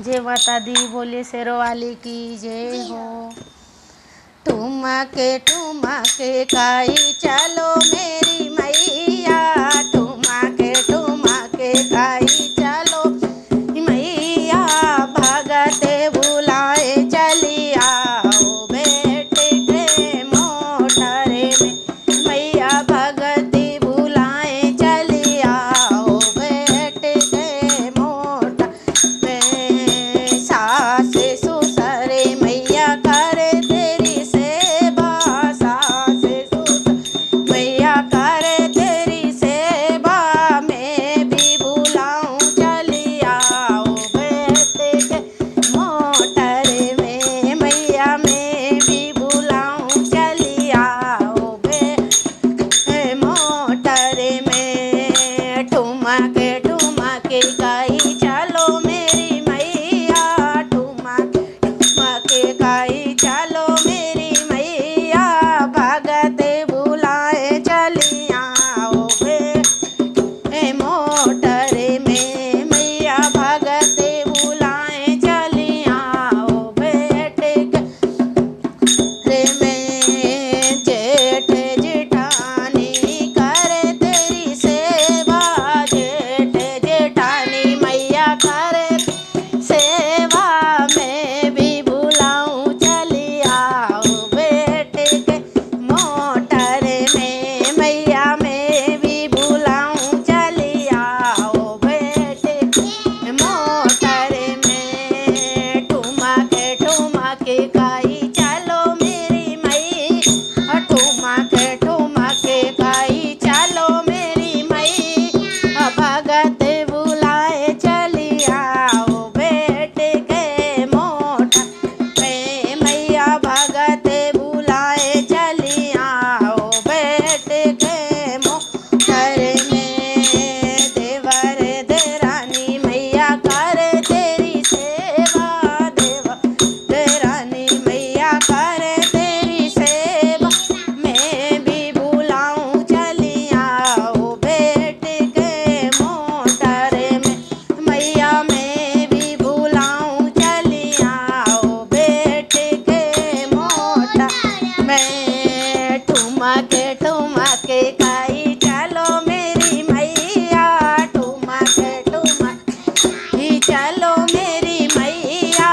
जय माता दी, बोलिए शेरों वाली की जय हो। ठुमके खाई चलो मेरी मैया, ठुमके खाई चलो मैया, भगते बुलाए चली आओ बेटे के मोटरे में, मैया भगती बुलाए चली आओ बेटे के मोटर में। सास ससुरे मैया करे तेरी सेवा, सास ससुर मैया करे तेरी सेवा, मैं भी बुलाऊं चली आओ बेटे के मोटर में, मैया मैं भी बुलाऊं चली आओ बेटे मोटर में। ठुमके खाई चलो मेरी मैया, ठुमके खाई चलो मेरी मैया, भगते बुलाए चली आओ बे मोटर में, मैया भगते बुलाए चली आओ बेटे के में। जेठ जेठानी करे तेरी सेवा, जेठ जेठानी मैया करे सेवा, मैं भी बुलाऊं चली आओ बेटे के मोटर में, मैया मैं भी बुलाऊं चली आओ बेटे के मोटर में। ठुमके खाई चलो मेरी मैया, ठुमके खाई चलो मेरी मैया, भगते बुलाए चली आओ बेटे के मोटर में, मैया भगते बुलाए चली आओ बेटे के मोटर में। देवर देरानी मैया करे तेरी सेवा, देवर देरानी मैया करे तेरी सेवा, मैं भी बुलाऊं चली आओ बेटे के मोटर में, मैया मैं भी बुलाऊं चली आओ बेटे के मोटर में। ठुमके खाई चलो मेरी मैया, ठुमके चलो मेरी मैया,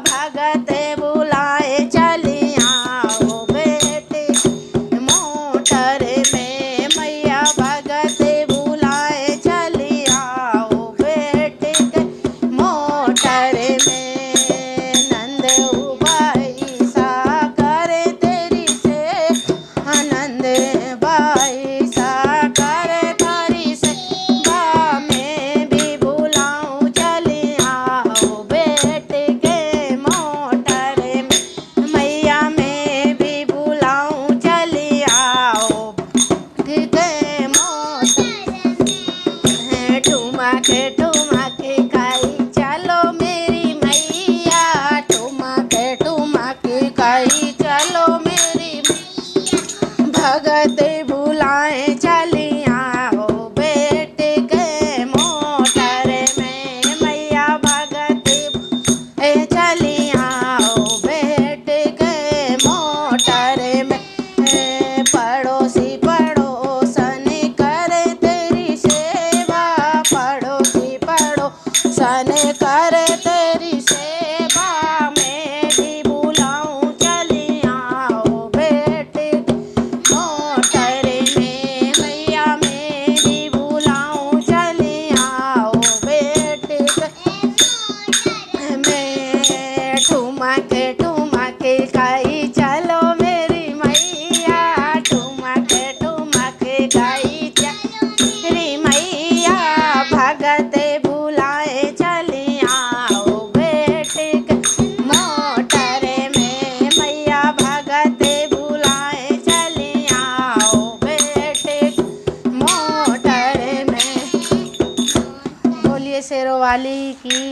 भगते बुलाए चली आओ बेटे मोटर में, मैया भगते बुलाए चली आओ बेटे के मोटर में। नंद बाई सा करे तेरी से, आनंद बाई सा करे तारी से, मैं भी बुलाऊं चली आओ बेटे के मोटर में, मैया मैं भी बुलाऊं चली आओ के मोटर में। ठुमके खाई चलो मेरी मैया, ठुमके खाई चलो मेरी भगते बुलाए चली आओ बेटे के मोटर में, मैया भगते चली आओ बेटे के मोटर में। पड़ोसी पड़ोसन करे तेरी सेवा, पड़ोसी पड़ोसन करे तेरी सेवा, मैं भी बुलाऊं चली आओ बेटे मोटर में, मैया मैं भी बुलाऊं चली आओ बेटे में। ठुमके खाई चलो मेरी मैया, ठुमके खाई चलो मेरी मैया, भगते बुलाए चली आओ बेटे के मोटर में, मैया भगते बुलाए चली आओ बेटे के मोटर में। बोलिए शेरों वाली की।